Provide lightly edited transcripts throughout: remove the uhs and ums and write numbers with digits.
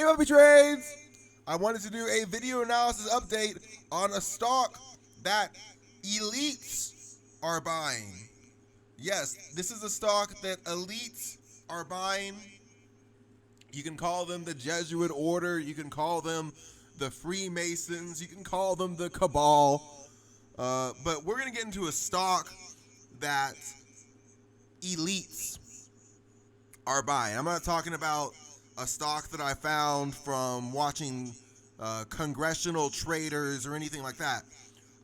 Hey, Puppy Trades! I wanted to do a video analysis update on a stock that elites are buying. Yes, this is a stock that elites are buying. You can call them the Jesuit Order, you can call them the Freemasons, you can call them the Cabal. But we're going to get into a stock that elites are buying. I'm not talking about a stock that I found from watching congressional traders or anything like that.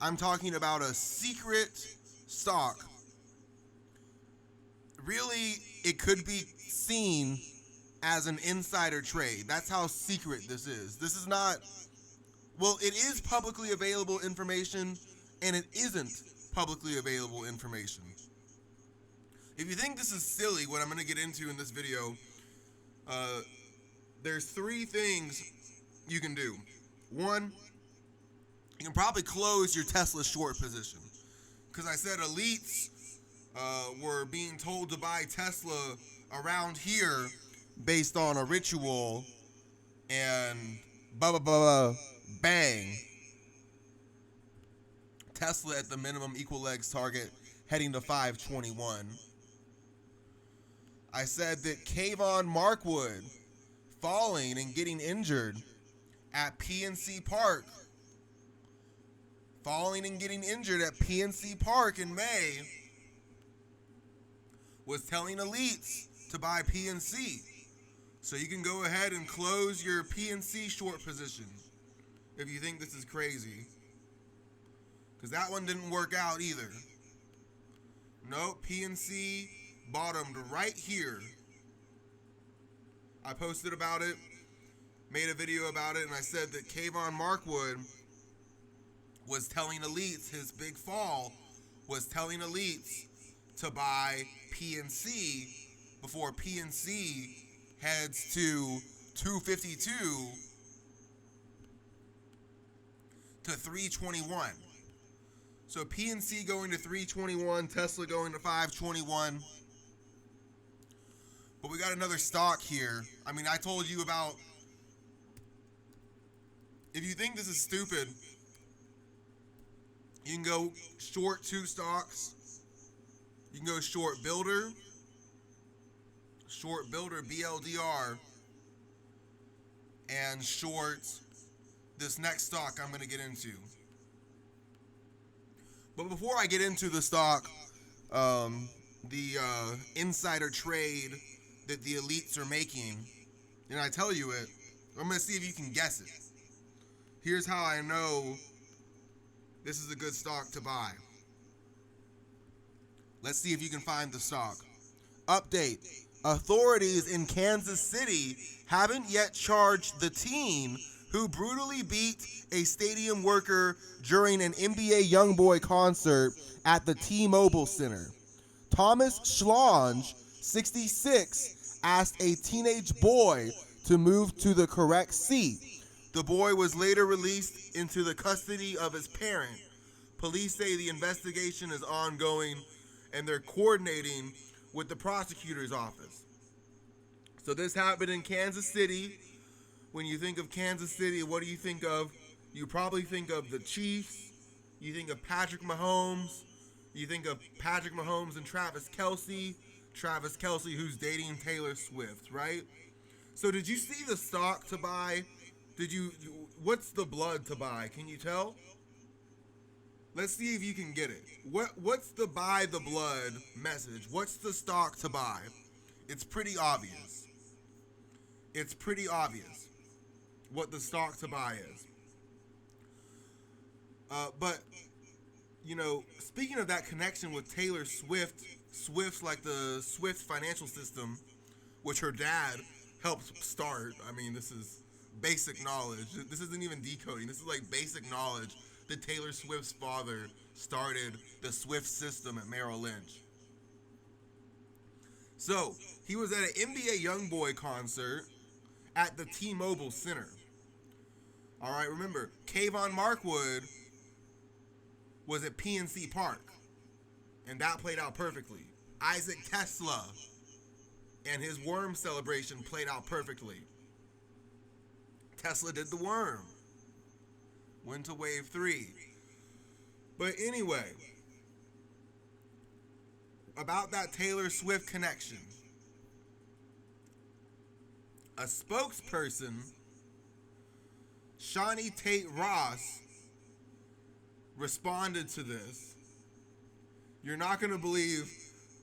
I'm talking about a secret stock. Really, it could be seen as an insider trade. That's how secret this is. This is not, well, it is publicly available information and it isn't publicly available information. If you think this is silly, what I'm going to get into in this video, there's three things you can do. One, you can probably close your Tesla short position. Because I said elites were being told to buy Tesla around here based on a ritual and bang. Tesla at the minimum equal legs target heading to 521. I said that Kayvon Markwood falling and getting injured at PNC Park. Falling and getting injured at PNC Park in May was telling elites to buy PNC. So you can go ahead and close your PNC short position if you think this is crazy. Because that one didn't work out either. Nope, PNC bottomed right here. I posted about it, made a video about it, and I said that Kayvon Markwood was telling elites, his big fall was telling elites to buy PNC before PNC heads to 252 to 321. So PNC going to 321, Tesla going to 521. But we got another stock here. I mean, I told you about, if you think this is stupid, you can go short two stocks. You can go short Builder BLDR, and short this next stock I'm going to get into. But before I get into the stock, the insider trade that the elites are making, and I tell you it, I'm going to see if you can guess it. Here's how I know this is a good stock to buy. Let's see if you can find the stock. Update. Authorities in Kansas City haven't yet charged the team who brutally beat a stadium worker during an NBA YoungBoy concert at the T-Mobile Center. Thomas Schlange, 66, asked a teenage boy to move to the correct seat. The boy was later released into the custody of his parent. Police say the investigation is ongoing and they're coordinating with the prosecutor's office. So this happened in Kansas City. When you think of Kansas City, what do you think of? You probably think of the Chiefs. You think of Patrick Mahomes. You think of Patrick Mahomes and Travis Kelce. Travis Kelce, who's dating Taylor Swift, right? So did you see the stock to buy? What's the blood to buy? Can you tell? Let's see if you can get it. What's the buy the blood message? What's the stock to buy? It's pretty obvious. It's pretty obvious what the stock to buy is. But, you know, speaking of that connection with Taylor Swift, Swift's like the Swift financial system, which her dad helped start. I mean, this is basic knowledge. This isn't even decoding. This is like basic knowledge that Taylor Swift's father started the Swift system at Merrill Lynch. So, he was at an NBA YoungBoy concert at the T-Mobile Center. All right, remember, Kayvon Markwood was at PNC Park, and that played out perfectly. Isaac Tesla and his worm celebration played out perfectly. Tesla did the worm. Went to wave 3. But anyway, about that Taylor Swift connection. A spokesperson, Shawnee Tate Ross, responded to this. You're not going to believe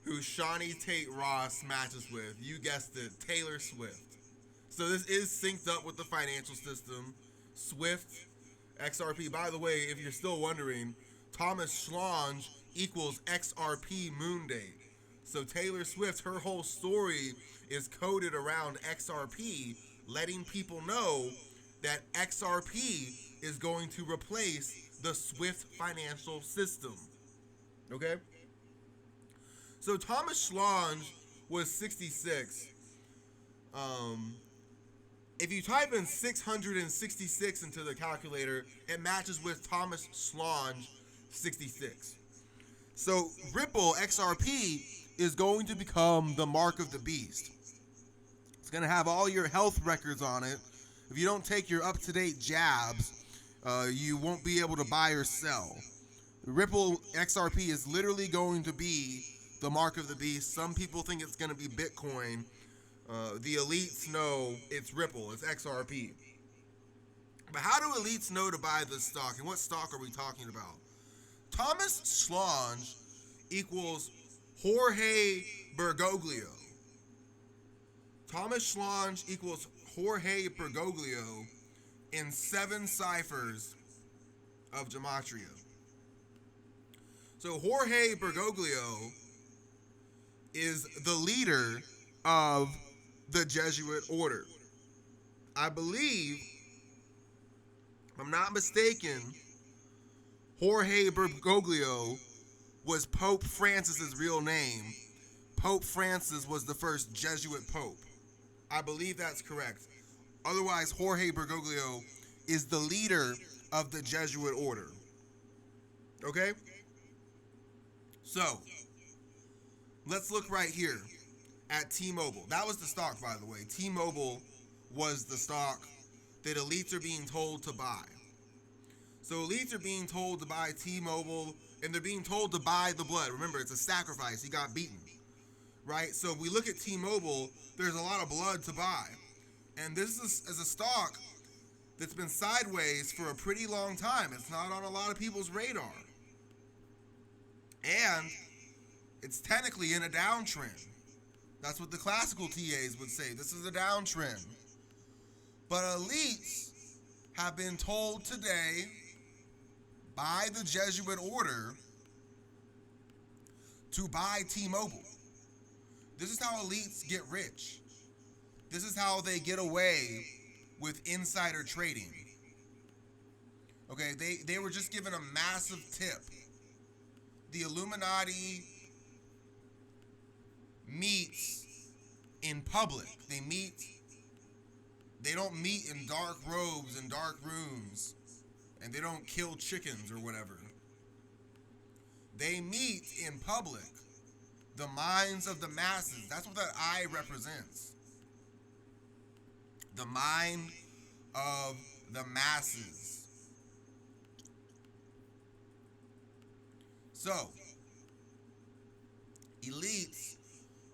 who Shawnee Tate Ross matches with. You guessed it, Taylor Swift. So this is synced up with the financial system. Swift, XRP. By the way, if you're still wondering, Thomas Schlange equals XRP moon date. So Taylor Swift, her whole story is coded around XRP, letting people know that XRP is going to replace the Swift financial system. Okay? So Thomas Schlange was 66. If you type in 666 into the calculator, it matches with Thomas Schlange 66. So Ripple XRP is going to become the mark of the beast. It's going to have all your health records on it. If you don't take your up-to-date jabs, you won't be able to buy or sell. Ripple XRP is literally going to be the mark of the beast. Some people think it's going to be Bitcoin. The elites know it's Ripple, it's XRP. But how do elites know to buy this stock, and what stock are we talking about? Thomas Schlange equals Jorge Bergoglio. Thomas Schlange equals Jorge Bergoglio in 7 ciphers of gematria. So Jorge Bergoglio is the leader of the Jesuit order. I believe, if I'm not mistaken, Jorge Bergoglio was Pope Francis's real name. Pope Francis was the first Jesuit pope. I believe that's correct. Otherwise, Jorge Bergoglio is the leader of the Jesuit order. Okay? So, let's look right here at T-Mobile. That was the stock, by the way. T-Mobile was the stock that elites are being told to buy. So elites are being told to buy T-Mobile, and they're being told to buy the blood. Remember, it's a sacrifice. He got beaten, right? So if we look at T-Mobile, there's a lot of blood to buy. And this is a stock that's been sideways for a pretty long time. It's not on a lot of people's radar. And it's technically in a downtrend. That's what the classical TAs would say. This is a downtrend. But elites have been told today by the Jesuit order to buy T-Mobile. This is how elites get rich. This is how they get away with insider trading. Okay, they were just given a massive tip. The Illuminati meets in public. They don't meet in dark robes and dark rooms, and they don't kill chickens or whatever. They meet in public. The minds of the masses. That's what that eye represents. The mind of the masses. So, elites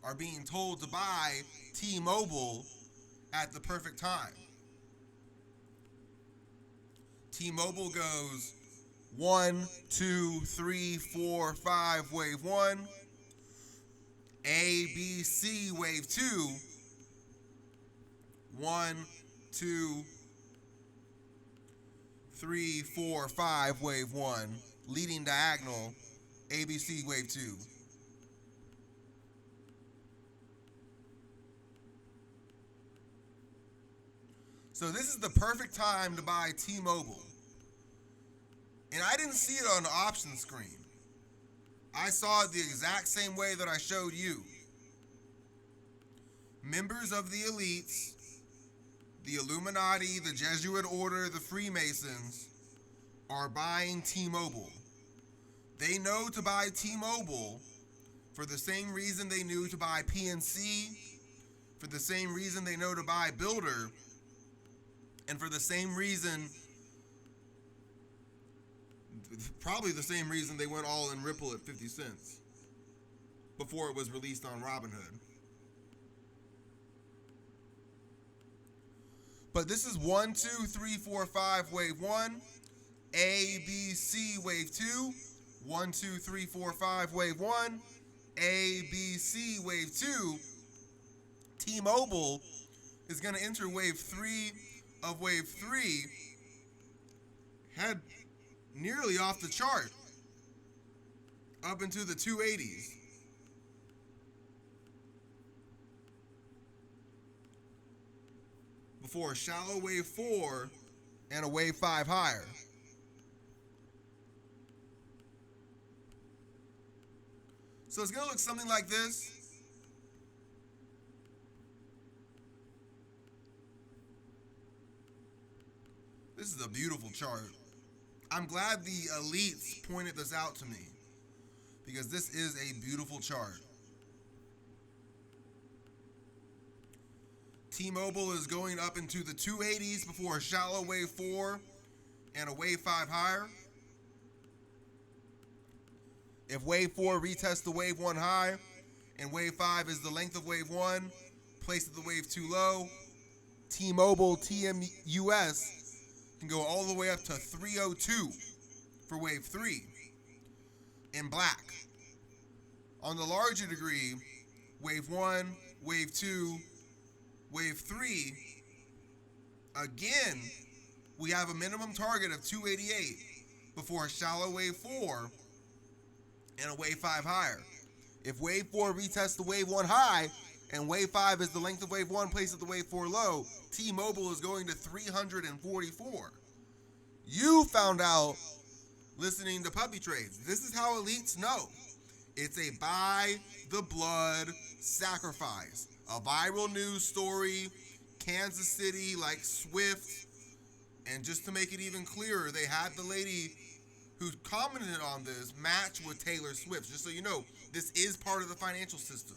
are being told to buy T-Mobile at the perfect time. T-Mobile goes 1, 2, 3, 4, 5, wave 1. A, B, C, wave 2. 1, 2, 3, 4, 5, wave 1. Leading diagonal, ABC, wave 2. So this is the perfect time to buy T-Mobile. And I didn't see it on the option screen. I saw it the exact same way that I showed you. Members of the elites, the Illuminati, the Jesuit order, the Freemasons, are buying T-Mobile. They know to buy T-Mobile for the same reason they knew to buy PNC, for the same reason they know to buy Builder, And for the same reason, probably the same reason they went all in Ripple at 50 cents before it was released on Robinhood. But this is 1, 2, 3, 4, 5, wave 1, A, B, C, wave 2, 1, 2, 3, 4, 5, wave 1, A, B, C, wave 2. T-Mobile is going to enter wave 3 of wave 3, head nearly off the chart, up into the 280s. Before a shallow wave 4 and a wave 5 higher. So it's going to look something like this. This is a beautiful chart. I'm glad the elites pointed this out to me, because this is a beautiful chart. T-Mobile is going up into the 280s before a shallow wave 4 and a wave 5 higher. If wave 4 retests the wave 1 high and wave 5 is the length of wave 1, place of the wave 2 low, T-Mobile TMUS can go all the way up to 302 for wave 3 in black. On the larger degree, wave 1, wave 2, wave 3, again, we have a minimum target of 288 before a shallow wave 4 and a wave 5 higher. If wave 4 retests the wave 1 high and wave 5 is the length of wave 1 place of the wave 4 low, T-Mobile is going to 344. You found out listening to Puppy Trades. This is how elites know. It's a by the blood sacrifice. A viral news story, Kansas City, like Swift. And just to make it even clearer, they had the lady who commented on this match with Taylor Swift. Just so you know, this is part of the financial system.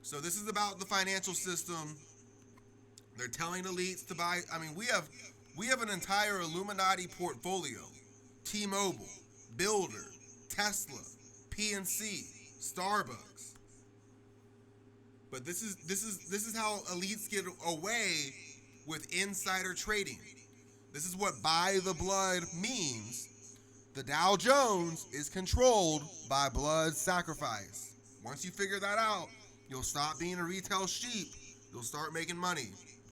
So this is about the financial system. They're telling elites to buy. I mean, we have an entire Illuminati portfolio. T-Mobile, Builder, Tesla, PNC, Starbucks. But this is how elites get away with insider trading. This is what buy the blood means. The Dow Jones is controlled by blood sacrifice. Once you figure that out, you'll stop being a retail sheep. You'll start making money.